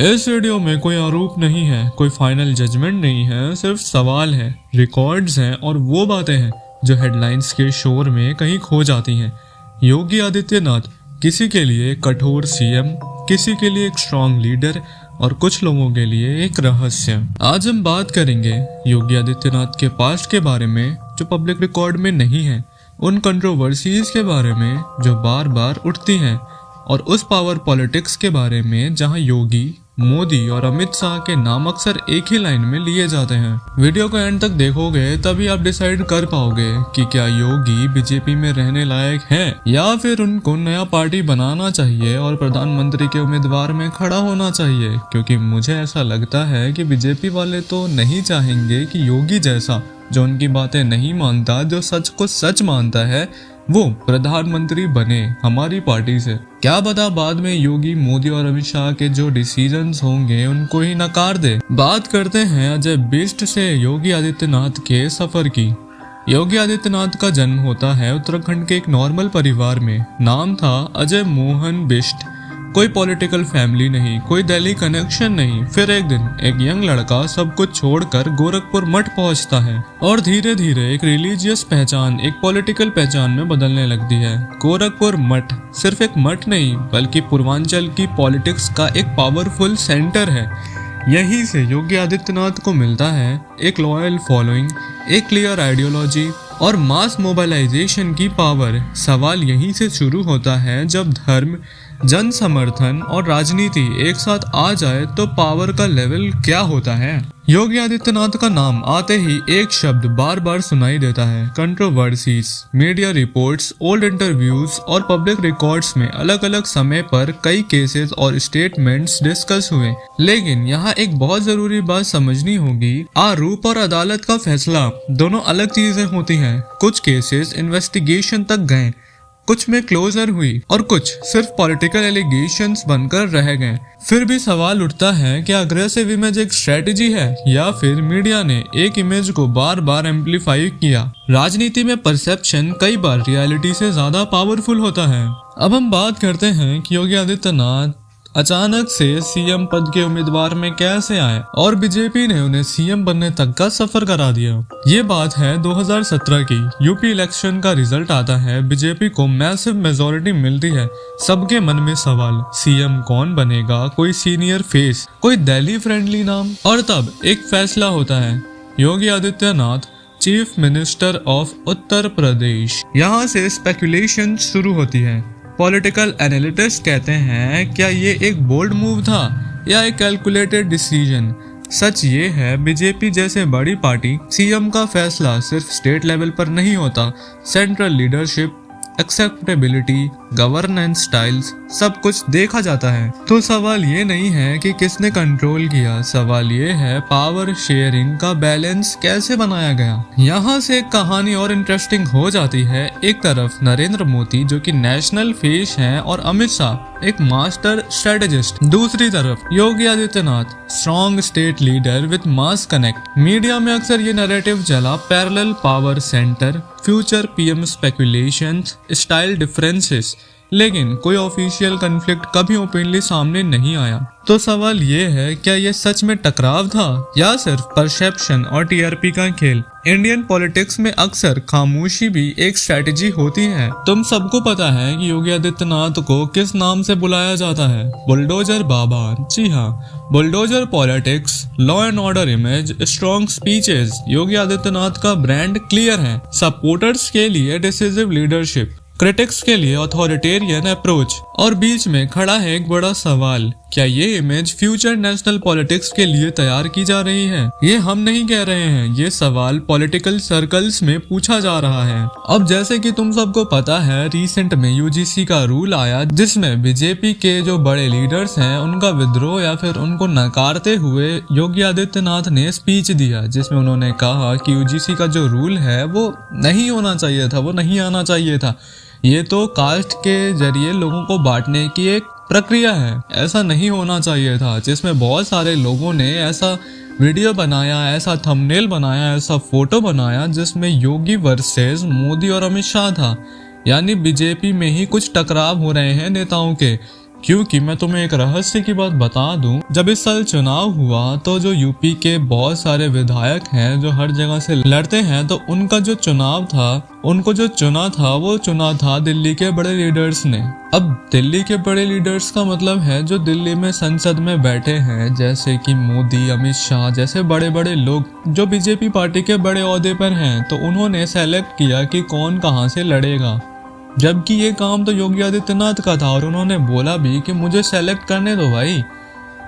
इस वीडियो में कोई आरोप नहीं है, कोई फाइनल जजमेंट नहीं है, सिर्फ सवाल है, रिकॉर्ड्स हैं और वो बातें हैं जो हेडलाइंस के शोर में कहीं खो जाती हैं। योगी आदित्यनाथ किसी के लिए कठोर सीएम, किसी के लिए एक स्ट्रॉन्ग लीडर और कुछ लोगों के लिए एक रहस्य। आज हम बात करेंगे योगी आदित्यनाथ के पास्ट के बारे में जो पब्लिक रिकॉर्ड में नहीं है, उन कंट्रोवर्सीज के बारे में जो बार बार उठती हैं और उस पावर पॉलिटिक्स के बारे में जहां योगी, मोदी और अमित शाह के नाम अक्सर एक ही लाइन में लिए जाते हैं। वीडियो को एंड तक देखोगे तभी आप डिसाइड कर पाओगे कि क्या योगी बीजेपी में रहने लायक हैं या फिर उनको नया पार्टी बनाना चाहिए और प्रधानमंत्री के उम्मीदवार में खड़ा होना चाहिए। क्योंकि मुझे ऐसा लगता है कि बीजेपी वाले तो नहीं चाहेंगे कि योगी जैसा, जो उनकी बातें नहीं मानता, जो सच को सच मानता है, वो प्रधानमंत्री बने हमारी पार्टी से। क्या पता बाद में योगी, मोदी और अमित शाह के जो डिसीजंस होंगे उनको ही नकार दे। बात करते हैं अजय बिष्ट से योगी आदित्यनाथ के सफर की। योगी आदित्यनाथ का जन्म होता है उत्तराखंड के एक नॉर्मल परिवार में। नाम था अजय मोहन बिष्ट। कोई पॉलिटिकल फैमिली नहीं, कोई दिल्ली कनेक्शन नहीं। फिर एक दिन एक यंग लड़का सब कुछ छोड़कर गोरखपुर मठ पहुंचता है और धीरे धीरे एक रिलीजियस पहचान एक पॉलिटिकल पहचान में बदलने लगती है। गोरखपुर मठ सिर्फ एक मठ नहीं बल्कि पूर्वांचल की पॉलिटिक्स का एक पावरफुल सेंटर है। यहीं से योगी आदित्यनाथ को मिलता है एक लॉयल फॉलोइंग, एक क्लियर आइडियोलॉजी और मास मोबिलाइजेशन की पावर। सवाल यहीं से शुरू होता है, जब धर्म, जन समर्थन और राजनीति एक साथ आ जाए तो पावर का लेवल क्या होता है। योगी आदित्यनाथ का नाम आते ही एक शब्द बार बार सुनाई देता है, controversies. Media reports, old interviews और पब्लिक रिकॉर्ड्स में अलग अलग समय पर कई केसेस और स्टेटमेंट्स डिस्कस हुए। लेकिन यहाँ एक बहुत जरूरी बात समझनी होगी, आरोप और अदालत का फैसला दोनों अलग चीजें होती हैं। कुछ केसेस इन्वेस्टिगेशन तक गए, कुछ में क्लोजर हुई और कुछ सिर्फ पॉलिटिकल एलिगेशंस बनकर रह गए। फिर भी सवाल उठता है कि अग्रेसिव इमेज एक स्ट्रेटजी है या फिर मीडिया ने एक इमेज को बार बार एम्पलीफाई किया। राजनीति में परसेप्शन कई बार रियलिटी से ज्यादा पावरफुल होता है। अब हम बात करते हैं कि योगी आदित्यनाथ अचानक से सीएम पद के उम्मीदवार में कैसे आए और बीजेपी ने उन्हें सीएम बनने तक का सफर करा दिया। ये बात है 2017 की। यूपी इलेक्शन का रिजल्ट आता है, बीजेपी को मैसिव मेजॉरिटी मिलती है। सबके मन में सवाल, सीएम कौन बनेगा, कोई सीनियर फेस, कोई दिल्ली फ्रेंडली नाम। और तब एक फैसला होता है, Yogi Adityanath chief minister of Uttar Pradesh. यहाँ से स्पेकुलेशन शुरू होती है। पॉलिटिकल एनालिटिस्ट कहते हैं, क्या ये एक बोल्ड मूव था या एक कैलकुलेटेड डिसीजन। सच ये है, बीजेपी जैसे बड़ी पार्टी, सीएम का फैसला सिर्फ स्टेट लेवल पर नहीं होता। Central leadership, acceptability, governance styles, सब कुछ देखा जाता है। तो सवाल ये नहीं है कि किसने कंट्रोल किया, सवाल ये है पावर शेयरिंग का बैलेंस कैसे बनाया गया। यहाँ से एक कहानी और इंटरेस्टिंग हो जाती है। एक तरफ नरेंद्र मोदी जो कि नेशनल फेस हैं और अमित शाह एक मास्टर स्ट्रेटेजिस्ट। दूसरी तरफ Yogi Adityanath, strong state leader with mass connect. Media में अक्सर ये नैरेटिव चला, parallel power centre, future PM speculations, style differences, लेकिन कोई ऑफिशियल कॉन्फ्लिक्ट कभी ओपनली सामने नहीं आया। तो सवाल ये है, क्या ये सच में टकराव था या सिर्फ परसेप्शन और टीआरपी का खेल। इंडियन पॉलिटिक्स में अक्सर खामोशी भी एक स्ट्रेटेजी होती है। तुम सबको पता है कि योगी आदित्यनाथ को किस नाम से बुलाया जाता है, बुलडोजर बाबा। जी हाँ, bulldozer politics, law and order image, strong speeches. Yogi Adityanath का ब्रांड क्लियर है। सपोर्टर्स के लिए डिसिसिव लीडरशिप, क्रिटिक्स के लिए अथॉरिटेरियन अप्रोच। और बीच में खड़ा है एक बड़ा सवाल, क्या ये इमेज फ्यूचर नेशनल पॉलिटिक्स के लिए तैयार की जा रही है। ये हम नहीं कह रहे हैं, ये सवाल पॉलिटिकल सर्कल्स में पूछा जा रहा है। अब जैसे कि तुम सबको पता है, रिसेंट में यूजीसी का रूल आया जिसमें बीजेपी के जो बड़े लीडर्स हैं उनका विद्रोह या फिर उनको नकारते हुए योगी आदित्यनाथ ने स्पीच दिया, जिसमें उन्होंने कहा कि यूजीसी का जो रूल है वो नहीं होना चाहिए था, वो नहीं आना चाहिए था। ये तो कास्ट के जरिए लोगों को बांटने की एक प्रक्रिया है, ऐसा नहीं होना चाहिए था। जिसमें बहुत सारे लोगों ने ऐसा वीडियो बनाया, ऐसा थंबनेल बनाया, ऐसा फोटो बनाया जिसमें योगी वर्सेस मोदी और अमित शाह था। यानी बीजेपी में ही कुछ टकराव हो रहे हैं नेताओं के। क्योंकि मैं तुम्हें एक रहस्य की बात बता दूं, जब इस साल चुनाव हुआ तो जो यूपी के बहुत सारे विधायक हैं जो हर जगह से लड़ते हैं, तो उनका जो चुनाव था, उनको जो चुना था वो चुना था दिल्ली के बड़े लीडर्स ने। अब दिल्ली के बड़े लीडर्स का मतलब है जो दिल्ली में संसद में बैठे हैं, जैसे कि मोदी, अमित शाह जैसे बड़े बड़े लोग जो बीजेपी पार्टी के बड़े ओहदे पर हैं। तो उन्होंने सेलेक्ट किया कि कौन कहाँ से लड़ेगा, जबकि ये काम तो योगी आदित्यनाथ का था और उन्होंने बोला भी कि मुझे सेलेक्ट करने दो भाई,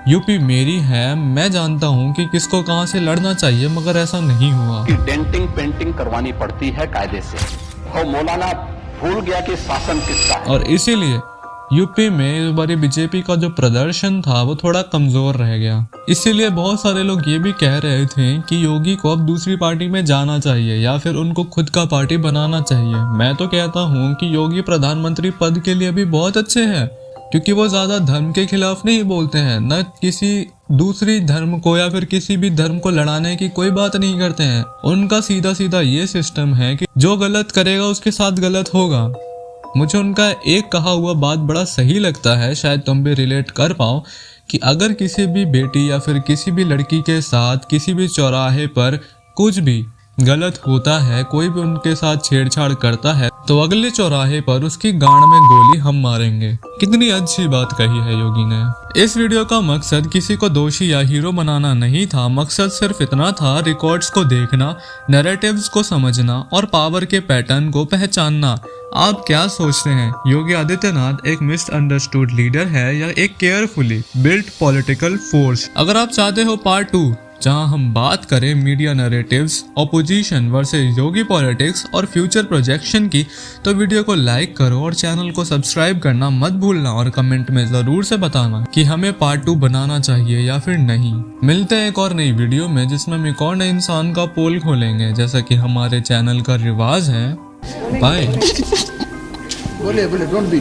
यूपी मेरी है, मैं जानता हूँ कि किसको कहाँ से लड़ना चाहिए, मगर ऐसा नहीं हुआ। डेंटिंग पेंटिंग करवानी पड़ती है कायदे से, और मौलाना भूल गया कि शासन किसका है। और इसीलिए यूपी में इस बारी बीजेपी का जो प्रदर्शन था वो थोड़ा कमजोर रह गया। इसीलिए बहुत सारे लोग ये भी कह रहे थे कि योगी को अब दूसरी पार्टी में जाना चाहिए या फिर उनको खुद का पार्टी बनाना चाहिए। मैं तो कहता हूँ कि योगी प्रधानमंत्री पद के लिए भी बहुत अच्छे हैं, क्योंकि वो ज्यादा धर्म के खिलाफ नहीं बोलते हैं, न किसी दूसरी धर्म को या फिर किसी भी धर्म को लड़ाने की कोई बात नहीं करते हैं। उनका सीधा सीधा ये सिस्टम है कि जो गलत करेगा उसके साथ गलत होगा। मुझे उनका एक कहा हुआ बात बड़ा सही लगता है, शायद तुम भी रिलेट कर पाओ, कि अगर किसी भी बेटी या फिर किसी भी लड़की के साथ किसी भी चौराहे पर कुछ भी गलत होता है, कोई भी उनके साथ छेड़छाड़ करता है, तो अगले चौराहे पर उसकी गांड में गोली हम मारेंगे। कितनी अच्छी बात कही है योगी ने। इस वीडियो का मकसद किसी को दोषी या हीरो बनाना नहीं था, मकसद सिर्फ इतना था, रिकॉर्ड्स को देखना, नैरेटिव्स को समझना और पावर के पैटर्न को पहचानना। आप क्या सोचते हैं, योगी आदित्यनाथ एक मिसअंडरस्टूड लीडर है या एक केयरफुली बिल्ट पॉलिटिकल फोर्स? अगर आप चाहते हो पार्ट 2 जहां हम बात करें मीडिया नैरेटिव्स, ऑपोजिशन वर्सेस योगी पॉलिटिक्स और फ्यूचर प्रोजेक्शन की, तो वीडियो को लाइक करो और चैनल को सब्सक्राइब करना मत भूलना और कमेंट में जरूर से बताना कि हमें पार्ट 2 बनाना चाहिए या फिर नहीं। मिलते हैं एक और नई वीडियो में जिसमें हम एक और नए इंसान का पोल खोलेंगे, जैसा कि हमारे चैनल का रिवाज है। बाय। बोले डोंट बी